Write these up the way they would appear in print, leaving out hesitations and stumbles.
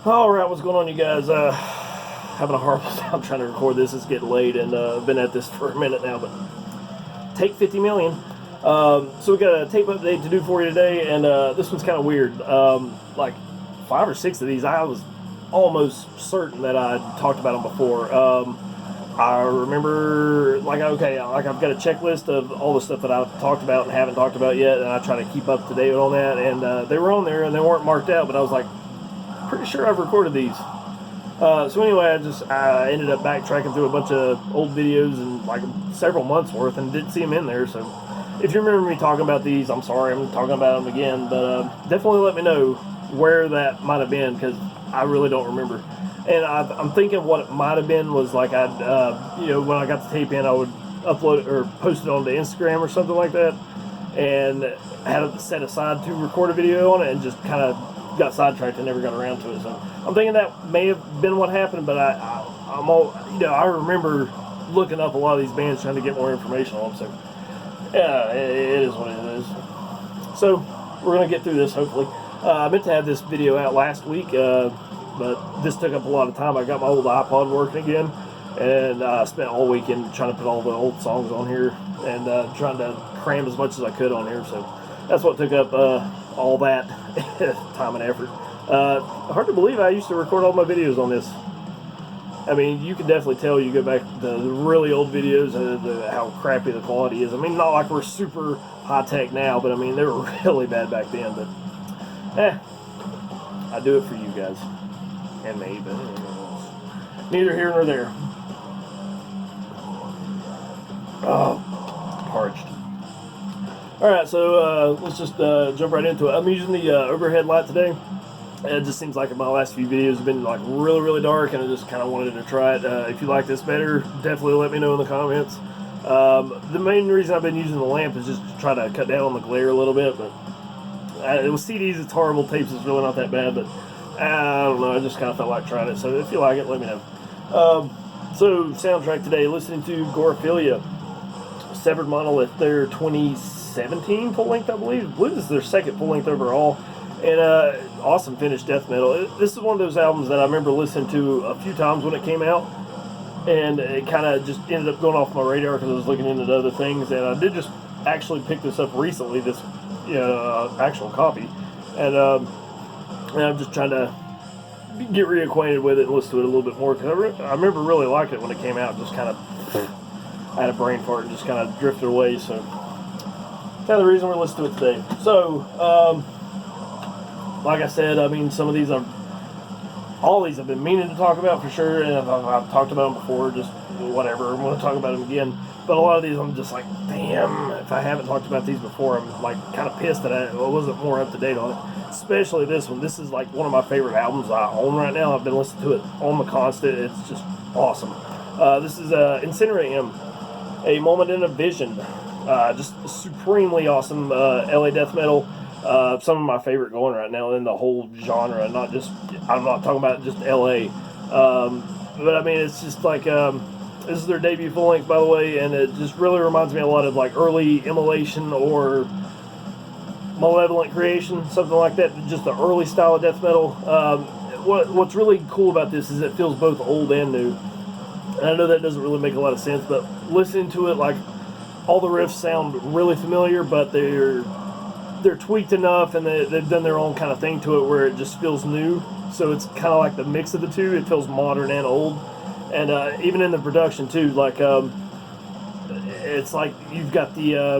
Alright, what's going on, you guys? Having a horrible time trying to record this. It's getting late, and I've been at this for a minute now, but take 50 million. So we got a tape update to do for you today, and this one's kind of weird. Like 5 or 6 of these, I was almost certain that I'd talked about them before. I remember, like I've got a checklist of all the stuff that I've talked about and haven't talked about yet, and I try to keep up to date on that, and they were on there, and they weren't marked out, but I was like, pretty sure I've recorded these. So anyway, I ended up backtracking through a bunch of old videos and like several months worth, and didn't see them in there. So if you remember me talking about these, I'm sorry, I'm talking about them again, but definitely let me know where that might have been, because I really don't remember. And I'm thinking what it might have been was like when I got the tape in, I would upload it or post it onto Instagram or something like that, and had it set aside to record a video on it, and just kind of got sidetracked and never got around to it. So I'm thinking that may have been what happened, but I remember looking up a lot of these bands trying to get more information on them. So yeah, it is what it is. So we're gonna get through this hopefully. I meant to have this video out last week, but this took up a lot of time. I got my old iPod working again, and I spent all weekend trying to put all the old songs on here and trying to cram as much as I could on here. So that's what took up all that time and effort. Hard to believe I used to record all my videos on this. I mean, you can definitely tell, you go back to the really old videos, how crappy the quality is. I mean, not like we're super high-tech now, but I mean, they were really bad back then. But, I do it for you guys. And me, but neither here nor there. Oh, parched. Alright, so let's just jump right into it. I'm using the overhead light today. It just seems like my last few videos have been like really, really dark, and I just kind of wanted to try it. If you like this better, definitely let me know in the comments. The main reason I've been using the lamp is just to try to cut down on the glare a little bit, but with CDs it's horrible, tapes is really not that bad, but I don't know, I just kind of felt like trying it, so if you like it, let me know. So, soundtrack today, listening to Gorephilia-Severed Monolith, their 2017 full-length, I believe. I believe this is their second full-length overall, and awesome finished death metal. This is one of those albums that I remember listening to a few times when it came out, and it kind of just ended up going off my radar because I was looking into other things, and I did just actually pick this up recently, this actual copy, and I'm just trying to get reacquainted with it and listen to it a little bit more, because I remember really liking it when it came out. Just kind of, I had a brain fart and just kind of drifted away, so kind of the reason we're listening to it today. So, like I said, I mean, some of these all these I've been meaning to talk about for sure, and I've talked about them before, just whatever, I'm going to talk about them again. But a lot of these I'm just like, damn, if I haven't talked about these before, I'm like kind of pissed that I wasn't more up to date on it. Especially this one. This is like one of my favorite albums I own right now. I've been listening to it on the constant. It's just awesome. This is Insineratehymn-A, Moment in a Vision. Just supremely awesome LA death metal. Some of my favorite going right now in the whole genre. I'm not talking about just LA. But I mean, it's just like, this is their debut full length, by the way, and it just really reminds me a lot of like early Immolation or Malevolent Creation, something like that. Just the early style of death metal. What's really cool about this is it feels both old and new. And I know that doesn't really make a lot of sense, but listening to it, like, all the riffs sound really familiar, but they're tweaked enough, and they've done their own kind of thing to it where it just feels new. So it's kind of like the mix of the two. It feels modern and old. And even in the production too, like it's like you've got the I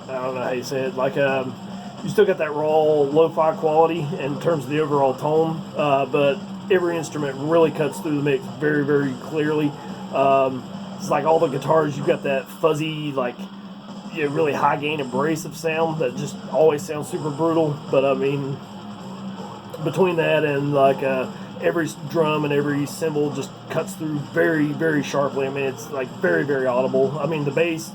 don't know how you say it, like you still got that raw lo-fi quality in terms of the overall tone, but every instrument really cuts through the mix very, very clearly. It's like all the guitars, you've got that fuzzy, like, really high gain abrasive sound that just always sounds super brutal. But I mean, between that and like every drum and every cymbal just cuts through very, very sharply. I mean, it's like very, very audible. I mean, the bass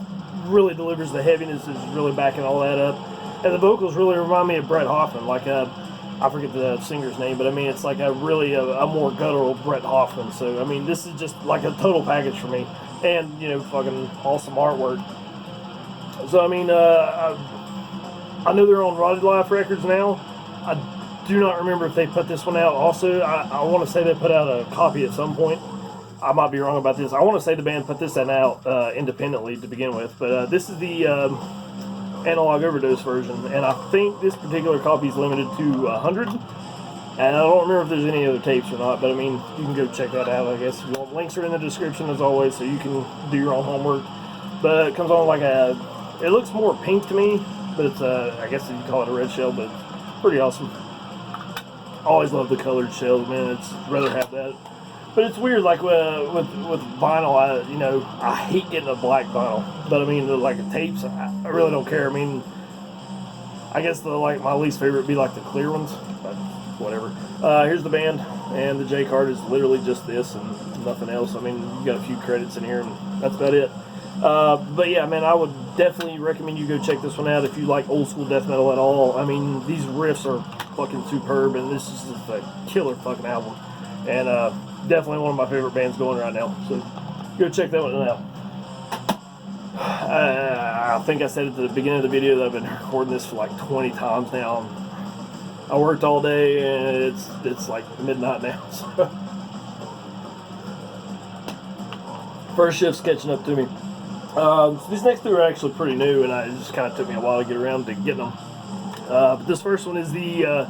really delivers the heaviness, is really backing all that up. And the vocals really remind me of Brett Hoffman. Like, I forget the singer's name, but I mean, it's like a more guttural Brett Hoffman. So, I mean, this is just like a total package for me. And, fucking awesome artwork. So, I mean, I know they're on Rack-Medieval Records now. do not remember if they put this one out. Also, I want to say they put out a copy at some point. I might be wrong about this. I want to say the band put this one out independently to begin with, but this is the analog overdose version, and I think this particular copy is limited to 100. And I don't remember if there's any other tapes or not, but I mean, you can go check that out, I guess. If you want. Links are in the description as always, so you can do your own homework. But it comes on like a, it looks more pink to me, but it's I guess you call it a red shell, but it's pretty awesome. Always love the colored shells, man. It's rather have that. But it's weird, like with vinyl, I hate getting a black vinyl. But I mean, like the tapes, I really don't care. I mean, I guess my least favorite would be like the clear ones, but whatever. Here's the band, and the J card is literally just this and nothing else. I mean, you got a few credits in here, and that's about it. But yeah, man, I would definitely recommend you go check this one out if you like old school death metal at all. I mean, these riffs are fucking superb, and this is just a killer fucking album. And definitely one of my favorite bands going right now. So go check that one out. I think I said at the beginning of the video that I've been recording this for like 20 times now. I worked all day, and it's like midnight now. So. First shift's catching up to me. So these next two are actually pretty new, and it just kind of took me a while to get around to getting them. But this first one is the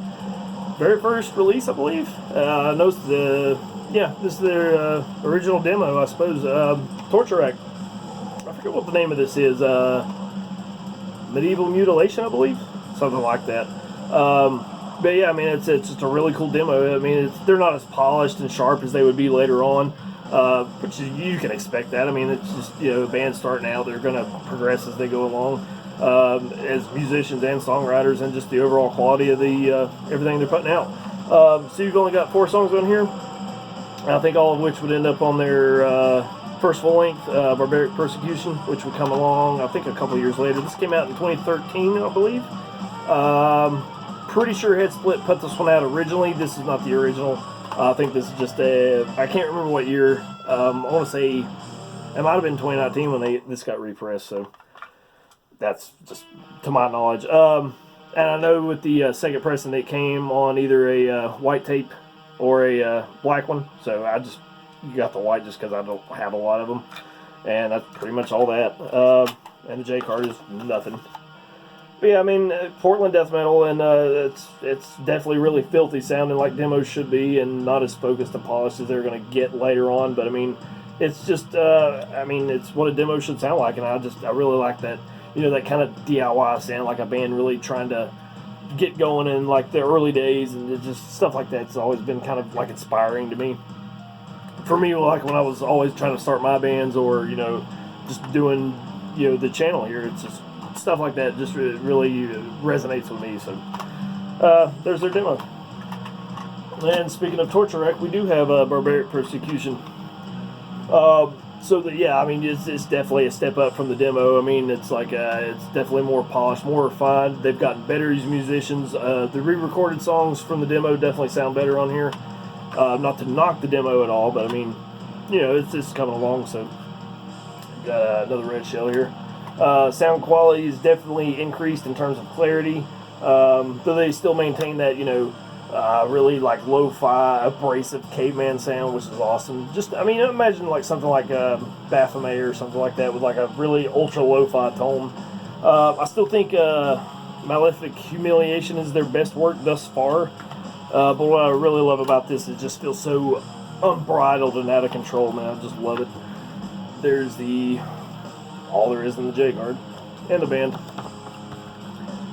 very first release, I believe. I noticed this is their original demo, I suppose. Torture Rack. I forget what the name of this is. Medieval Mutilation, I believe, something like that. But yeah, I mean, it's just a really cool demo. I mean, they're not as polished and sharp as they would be later on, which you can expect that. I mean, it's just, the band's starting out; they're going to progress as they go along, as musicians and songwriters, and just the overall quality of the everything they're putting out. So you've only got 4 songs on here. I think all of which would end up on their first full-length, Barbaric Persecution, which would come along, I think, a couple years later. This came out in 2013, I believe. Pretty sure Headsplit put this one out originally. This is not the original. I think this is just I can't remember what year. I want to say it might have been 2019 when this got repressed, so that's just to my knowledge. And I know with the second pressing, it came on either a white tape or a black one, so you got the white just because I don't have a lot of them, and that's pretty much all that. And the J card is nothing. But yeah, I mean, Portland death metal, and it's definitely really filthy sounding like demos should be, and not as focused and polished as they're going to get later on. But I mean, it's just I mean, it's what a demo should sound like, and I really like that, that kind of DIY sound, like a band really trying to get going in like the early days, and just stuff like that's always been kind of like inspiring to me. For me, like when I was always trying to start my bands, or just doing the channel here, it's just stuff like that just really resonates with me. So there's their demo. And speaking of Torture Rack, we do have a Barbaric Persecution. Yeah, I mean, it's definitely a step up from the demo. I mean, it's like it's definitely more polished, more refined. They've gotten better as musicians. The re-recorded songs from the demo definitely sound better on here. Not to knock the demo at all, but I mean, it's coming along. So got another red shell here. Sound quality is definitely increased in terms of clarity, though they still maintain that really like lo-fi, abrasive caveman sound, which is awesome. Just, I mean, imagine like something like Baphomet or something like that with like a really ultra lo-fi tone. I still think Malefic Humiliation is their best work thus far, but what I really love about this is it just feels so unbridled and out of control, man. I just love it. There's all there is in the J card and the band.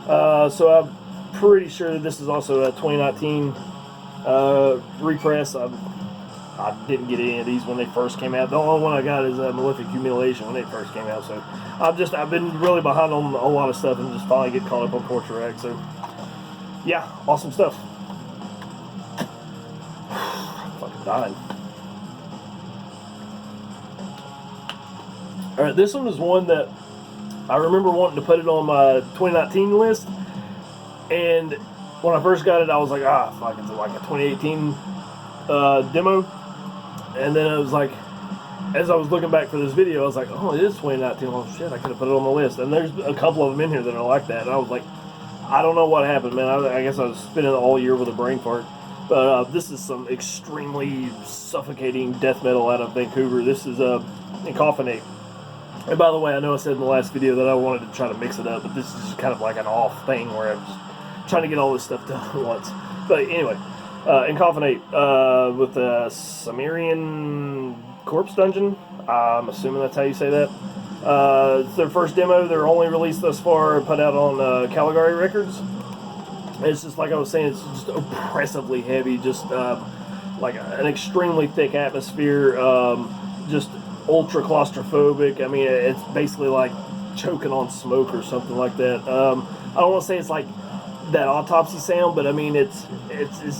So I'm pretty sure that this is also a 2019 repress. I didn't get any of these when they first came out. The only one I got is Malefic Humiliation when they first came out. So I've been really behind on a lot of stuff, and just finally get caught up on Torture Rack. So yeah, awesome stuff. Fucking dying. Alright, this one is one that I remember wanting to put it on my 2019 list, and when I first got it, I was like, fuck, it's like a 2018 demo, and then I was like, as I was looking back for this video, I was like, oh, it is 2019, oh shit, I could have put it on the list, and there's a couple of them in here that are like that, and I was like, I don't know what happened, man. I guess I was spending all year with a brain fart. But this is some extremely suffocating death metal out of Vancouver. This is Encoffinate. And by the way, I know I said in the last video that I wanted to try to mix it up, but this is just kind of like an off thing where I'm just trying to get all this stuff done at once. But anyway, Encoffinate with the Cimmerian Corpse Dungeon. I'm assuming that's how you say that. It's their first demo. They're only released thus far, put out on Caligari Records. It's just like I was saying, it's just oppressively heavy, just like an extremely thick atmosphere, just ultra claustrophobic. I mean, it's basically like choking on smoke or something like that. I don't want to say it's like that autopsy sound, but I mean it's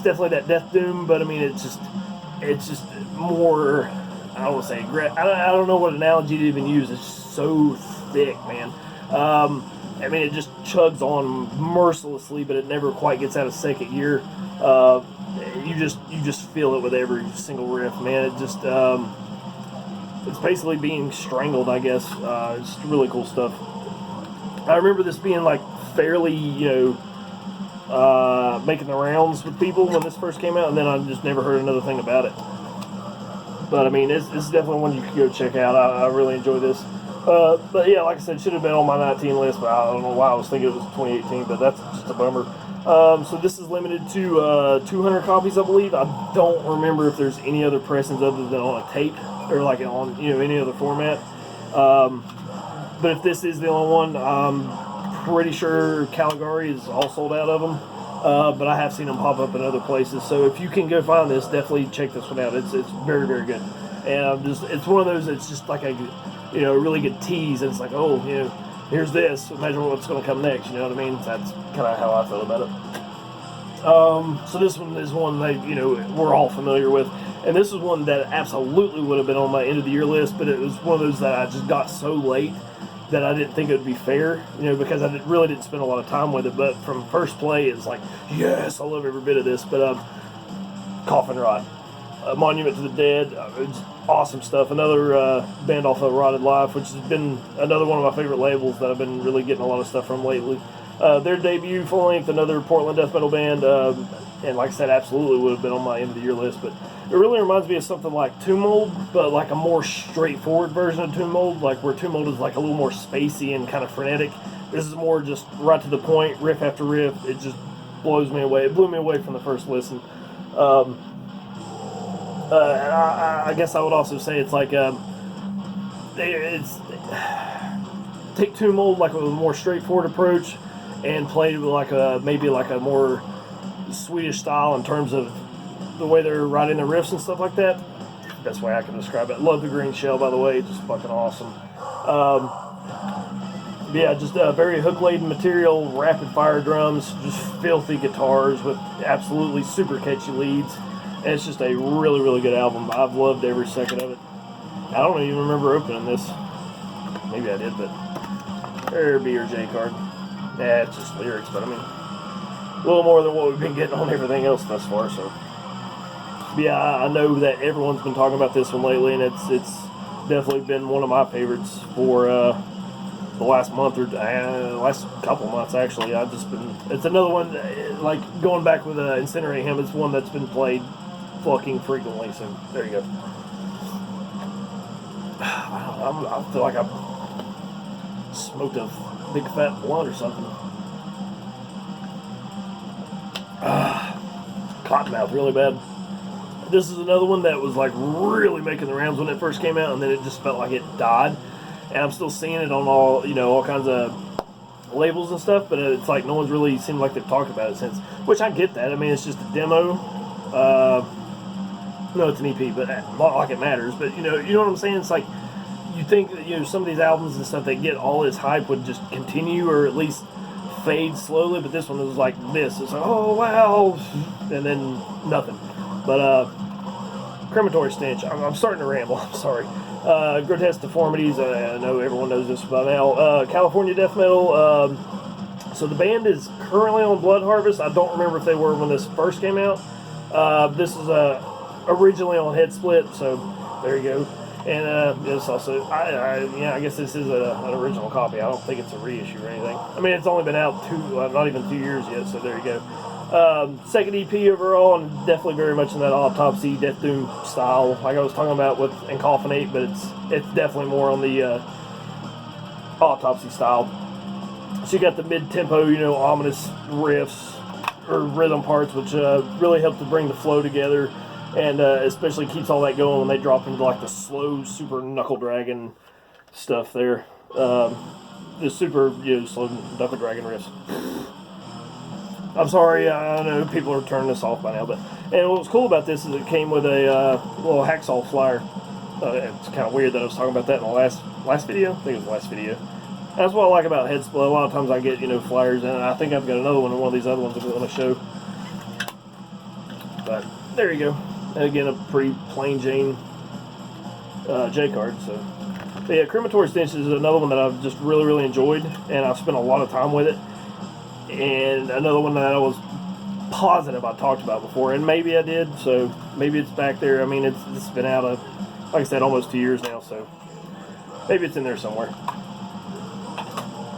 definitely that death doom. But I mean it's just more. I don't want to say I don't know what analogy to even use. It's just so thick, man. I mean, it just chugs on mercilessly, but it never quite gets out of second gear. You just feel it with every single riff, man. It just it's basically being strangled, I guess. It's really cool stuff. I remember this being like fairly, making the rounds with people when this first came out, and then I just never heard another thing about it. But I mean, it's definitely one you could go check out. I really enjoy this. But yeah, like I said, it should have been on my 19 list, but I don't know why I was thinking it was 2018, but that's just a bummer. So this is limited to 200 copies, I believe. I don't remember if there's any other pressings other than on a tape or like on any other format. But if this is the only one, I'm pretty sure Caligari is all sold out of them. But I have seen them pop up in other places. So if you can go find this, definitely check this one out. It's very, very good. And it's one of those that's just like a really good tease. And it's like, oh, here's this. Imagine what's going to come next. You know what I mean? That's kind of how I feel about it. So this one is one that we're all familiar with, and this is one that absolutely would have been on my end of the year list. But it was one of those that I just got so late that I didn't think it would be fair, because I really didn't spend a lot of time with it. But from first play, it's like, yes, I love every bit of this. But Coffin Rot, Monument to the Dead, it's awesome stuff. Another band off of Rotted Life, which has been another one of my favorite labels that I've been really getting a lot of stuff from lately. Their debut full length, another Portland death metal band, and like I said, absolutely would have been on my end of the year list. But it really reminds me of something like Tomb Mold, but like a more straightforward version of Tomb Mold, like where Tomb Mold is like a little more spacey and kind of frenetic. This is more just right to the point, riff after riff. It just blows me away. It blew me away from the first listen. I guess I would also say it's like take Tomb Mold like with a more straightforward approach and play with like maybe like a more Swedish style in terms of the way they're writing the riffs and stuff like that. Best way I can describe it. Love the green shell, by the way, just fucking awesome. Yeah, just very hook-laden material, rapid-fire drums, just filthy guitars with absolutely super catchy leads. And it's just a really, really good album. I've loved every second of it. I don't even remember opening this. Maybe I did, but there be your J card. Yeah, it's just lyrics, but I mean, a little more than what we've been getting on everything else thus far. So, but yeah, I know that everyone's been talking about this one lately, and it's definitely been one of my favorites for the last month or last couple months actually. I've just been. It's another one like going back with Incinerate-Hymn. It's one that's been played fucking frequently. So there you go. I feel like I smoked a big fat blunt or something. Cottonmouth, really bad. This is another one that was like really making the rounds when it first came out, and then it just felt like it died. And I'm still seeing it on all kinds of labels and stuff, but it's like no one's really seemed like they've talked about it since. Which I get that. I mean, it's just a demo. No, it's an EP, but not like it matters. But you know what I'm saying? It's like you think that some of these albums and stuff that get all this hype would just continue or at least fade slowly, but this one was like this. It's like, oh wow, and then nothing. But Crematory Stench. I'm starting to ramble. I'm sorry. Grotesque Deformities. I know everyone knows this by now. California death metal. So the band is currently on Blood Harvest. I don't remember if they were when this first came out. This is originally on Headsplit, so there you go. And it's also, I guess this is an original copy. I don't think it's a reissue or anything. I mean, it's only been out not even 2 years yet, so there you go. Second EP overall, and definitely very much in that Autopsy, Death Doom style, like I was talking about with Encoffinate, but it's definitely more on the Autopsy style. So you got the mid-tempo, ominous riffs, or rhythm parts, which really help to bring the flow together. And especially keeps all that going when they drop into like the slow, super knuckle dragon stuff there. The super, slow knuckle dragon riffs. I'm sorry, I know people are turning this off by now, and what was cool about this is it came with a little hacksaw flyer. It's kind of weird that I was talking about that in the last video. I think it was the last video. That's what I like about Headsplit. A lot of times I get flyers, and I think I've got another one of these other ones I'm going to show. But there you go. And again, a pretty plain Jane J card. So, but yeah, Crematory Stench is another one that I've just really, really enjoyed, and I've spent a lot of time with it. And another one that I was positive I talked about before, and maybe I did. So maybe it's back there. I mean, it's been out of, like I said, almost 2 years now. So maybe it's in there somewhere.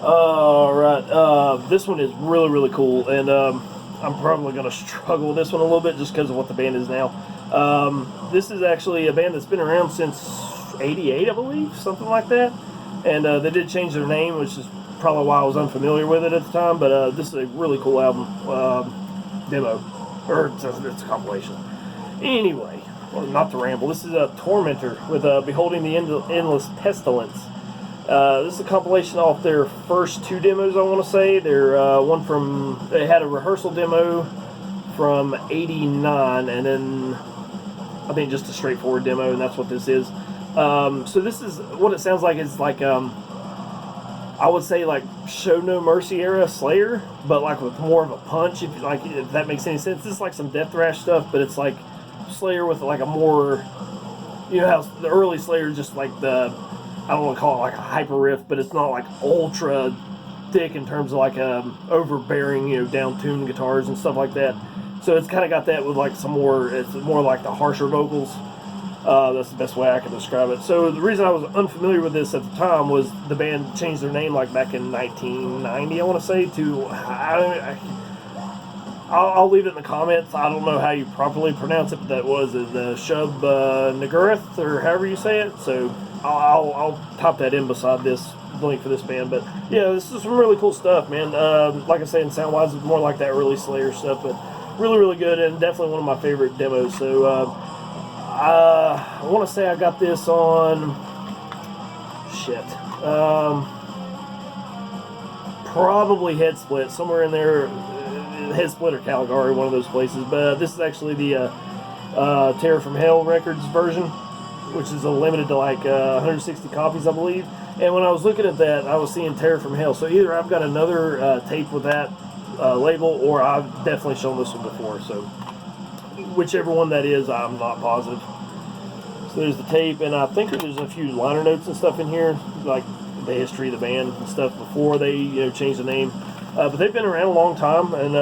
All right, this one is really, really cool, and I'm probably going to struggle with this one a little bit just because of what the band is now. This is actually a band that's been around since '88, I believe, something like that. And they did change their name, which is probably why I was unfamiliar with it at the time. But this is a really cool album, demo, or it's a compilation. Anyway, well, not to ramble, this is a Tormentor with Beholding the Endless Pestilence. This is a compilation off their first 2 demos, I want to say. They're they had a rehearsal demo from '89, and then I think just a straightforward demo, and that's what this is. So this is what it sounds like. Is like I would say like Show No Mercy era Slayer, but like with more of a punch. If that makes any sense. This is like some death thrash stuff, but it's like Slayer with like a more, how the early Slayer just like I don't want to call it like a hyper riff, but it's not like ultra thick in terms of like overbearing, down-tuned guitars and stuff like that. So it's kind of got that with like it's more like the harsher vocals. That's the best way I can describe it. So the reason I was unfamiliar with this at the time was the band changed their name like back in 1990, I want to say, to, I'll leave it in the comments. I don't know how you properly pronounce it, but that was the Shub Niggurath, or however you say it. So I'll type that in beside this link for this band. But yeah, this is some really cool stuff, man. Like I say, in sound wise, it's more like that early Slayer stuff, but really, really good, and definitely one of my favorite demos. So I want to say I got this on probably Headsplit, somewhere in there, Headsplit or Caligari, one of those places. But this is actually the Terror from Hell Records version, which is limited to like 160 copies, I believe. And when I was looking at that, I was seeing Terror from Hell. So either I've got another tape with that label, or I've definitely shown this one before. So whichever one that is, I'm not positive. So there's the tape, and I think there's a few liner notes and stuff in here, like the history of the band and stuff before they changed the name. But they've been around a long time and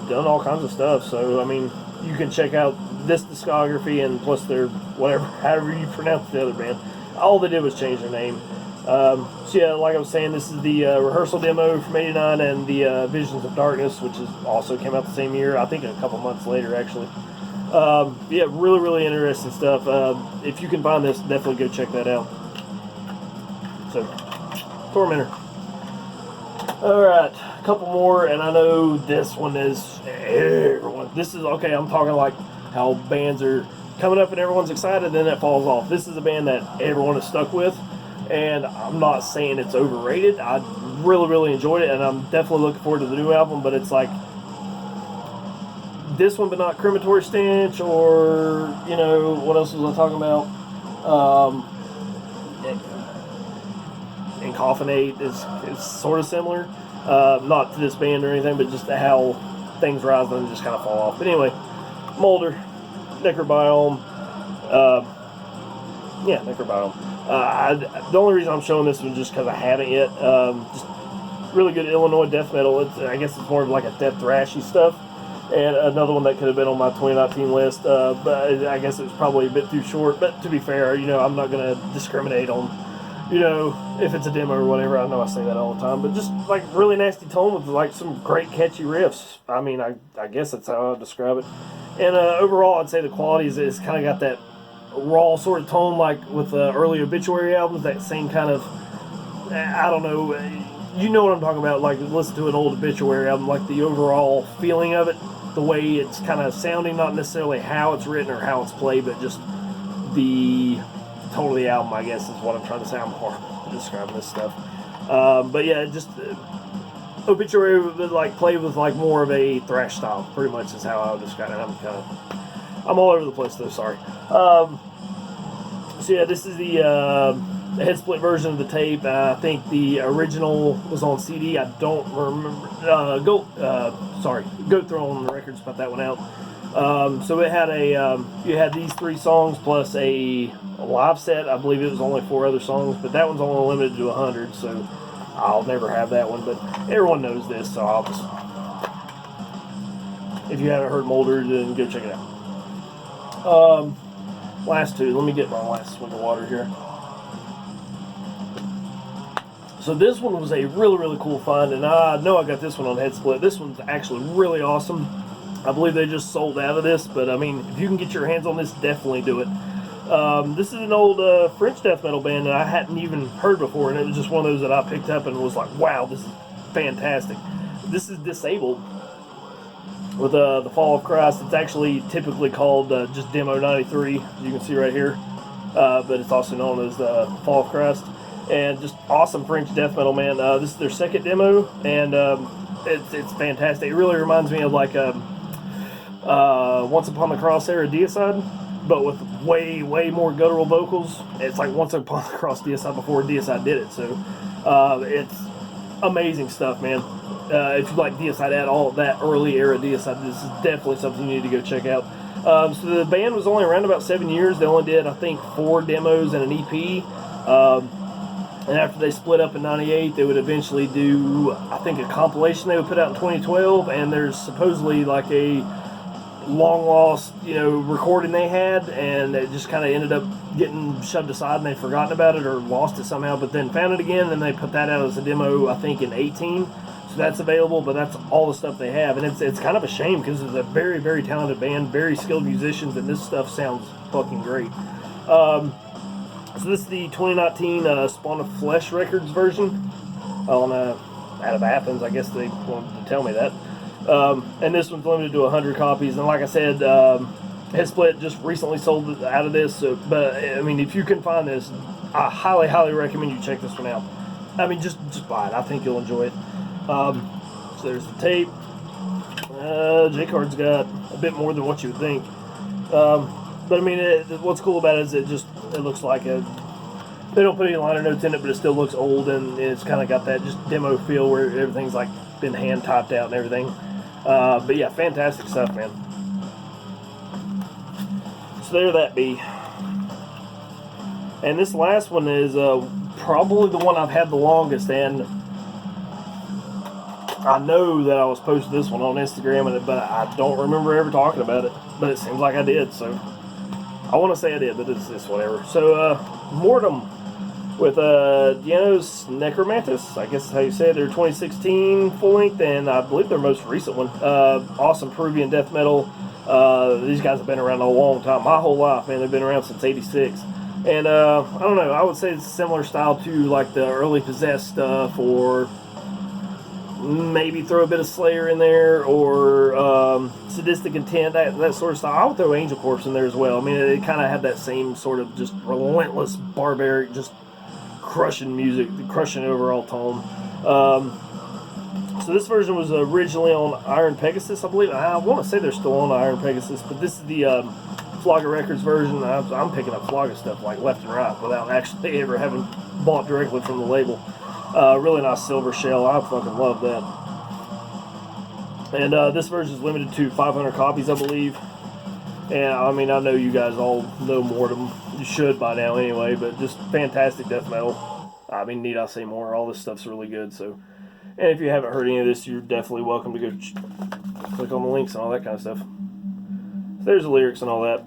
done all kinds of stuff. So I mean, you can check out this discography, and plus their however you pronounce the other band. All they did was change their name. So yeah, like I was saying, this is the rehearsal demo from '89, and the Visions of Darkness, which also came out the same year. I think a couple months later, actually. Yeah, really, really interesting stuff. If you can find this, definitely go check that out. So, Tormentor. Alright, a couple more, and I know this one is everyone. This is, okay, I'm talking like how bands are coming up and everyone's excited, then it falls off. This is a band that everyone is stuck with, and I'm not saying it's overrated. I really, really enjoyed it, and I'm definitely looking forward to the new album, but it's like this one, but not Crematory Stench, or, what else was I talking about? Encoffinate is sort of similar. Not to this band or anything, but just how things rise and just kind of fall off. But anyway, Molder-Necrobiome. Necrobiome. The only reason I'm showing this one just because I haven't yet. Just really good Illinois death metal. I guess it's more of like a death thrashy stuff. And another one that could have been on my 2019 list, but I guess it was probably a bit too short. But to be fair, you know, I'm not going to discriminate on, you know, if it's a demo or whatever. I know I say that all the time, but just like really nasty tone with like some great catchy riffs. I mean, I guess that's how I would describe it. And overall, I'd say the quality is kind of got that raw sort of tone, like with early Obituary albums. That same kind of, I don't know, you know what I'm talking about. Like listen to an old Obituary album, like the overall feeling of it, the way it's kind of sounding, not necessarily how it's written or how it's played, but just the tone of the album, I guess, is what I'm trying to say. I'm horrible at describing this stuff. But yeah, just Obituary like played with like more of a thrash style, pretty much is how I would describe it. I'm all over the place though, sorry. So yeah, this is the Headsplit version of the tape. I think the original was on CD. I don't remember. Goat Throne Records put that one out. So it had you had these 3 songs plus a live set. I believe it was only 4 other songs, but that one's only limited to 100. So I'll never have that one. But everyone knows this, so I'll just. If you haven't heard Molder, then go check it out. Last 2. Let me get my last swig of water here. So this one was a really, really cool find, and I know I got this one on Headsplit. This one's actually really awesome. I believe they just sold out of this, but I mean, if you can get your hands on this, definitely do it. This is an old French death metal band that I hadn't even heard before, and it was just one of those that I picked up and was like, wow, this is fantastic. This is Disabled with The Fall of Christ. It's actually typically called just Demo 93, as you can see right here, but it's also known as The Fall of Christ. And just awesome French death metal, man. This is their second demo, and it's fantastic. It really reminds me of like Once Upon the Cross era Deicide, but with way more guttural vocals. It's like Once Upon the Cross Deicide before Deicide did it. So it's amazing stuff, man. If you like Deicide at all, that early era Deicide, this is definitely something you need to go check out. So the band was only around about 7 years. They only did, I think, 4 demos and an EP. And after they split up in '98, they would eventually do, I think, a compilation they would put out in 2012. And there's supposedly like a long lost, you know, recording they had, and it just kind of ended up getting shoved aside, and they'd forgotten about it or lost it somehow. But then found it again, and they put that out as a demo, I think, in 18. So that's available, but that's all the stuff they have, and it's kind of a shame because it's a very, very talented band, very skilled musicians, and this stuff sounds fucking great. So this is the 2019 Spawn of Flesh Records version out of Athens. I guess they wanted to tell me that. And this one's limited to 100 copies. And like I said, Headsplit just recently sold out of this. So, but I mean, if you can find this, I highly, highly recommend you check this one out. I mean, just buy it. I think you'll enjoy it. So there's the tape. J-Card's got a bit more than what you would think. But I mean, what's cool about it is it looks like they don't put any liner notes in it, but it still looks old, and it's kind of got that just demo feel where everything's like been hand typed out and everything. But yeah, fantastic stuff, man. So there that be. And this last one is probably the one I've had the longest, and I know that I was posting this one on Instagram, but I don't remember ever talking about it. But it seems like I did, so I want to say I did, but it's whatever. So, Mortem with Deinos Nekromantis, I guess is how you say it. Their 2016 full length, and I believe their most recent one. Awesome Peruvian death metal. These guys have been around a long time, my whole life, man. They've been around since '86. And I don't know, I would say it's a similar style to like the early Possessed stuff, or maybe throw a bit of Slayer in there, or Sadistic Intent, that sort of style. I would throw Angel Corpse in there as well. I mean, it kind of had that same sort of just relentless, barbaric, just crushing music, crushing overall tone. So this version was originally on Iron Pegasus, I believe. I want to say they're still on Iron Pegasus, but this is the Floga Records version. I'm picking up Floga stuff like left and right without actually ever having bought directly from the label. Really nice silver shell. I fucking love that. And this version is limited to 500 copies, I believe. And I mean, I know you guys all know Mortem. You should by now anyway, but just fantastic death metal. I mean, need I say more? All this stuff's really good. So And if you haven't heard any of this, you're definitely welcome to go click on the links and all that kind of stuff. So there's the lyrics and all that.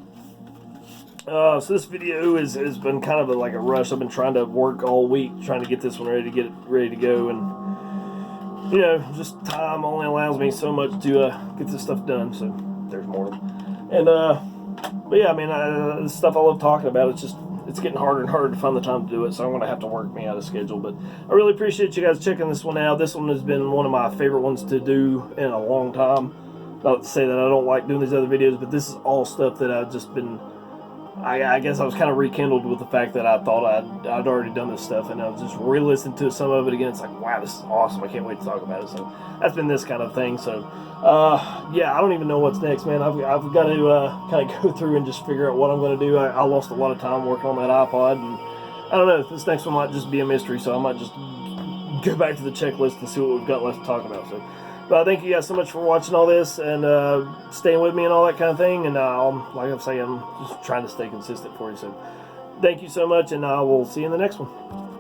So this video has been kind of like a rush. I've been trying to work all week, trying to get this one ready to go, and you know, just time only allows me so much to get this stuff done. So there's more. And but yeah, I mean, the stuff I love talking about. It's getting harder and harder to find the time to do it. So I'm gonna have to work me out of schedule. But I really appreciate you guys checking this one out. This one has been one of my favorite ones to do in a long time. Not to say that I don't like doing these other videos, but this is all stuff that I've just been. I guess I was kind of rekindled with the fact that I thought I'd already done this stuff, and I was just re-listening to some of it again. It's like, wow, this is awesome. I can't wait to talk about it. So that's been this kind of thing. So yeah, I don't even know what's next, man. I've got to kind of go through and just figure out what I'm going to do. I lost a lot of time working on that iPod, and I don't know. This next one might just be a mystery, so I might just go back to the checklist and see what we've got left to talk about. So. But thank you guys so much for watching all this and staying with me and all that kind of thing. And like I'm saying, I'm just trying to stay consistent for you. So thank you so much, and I will see you in the next one.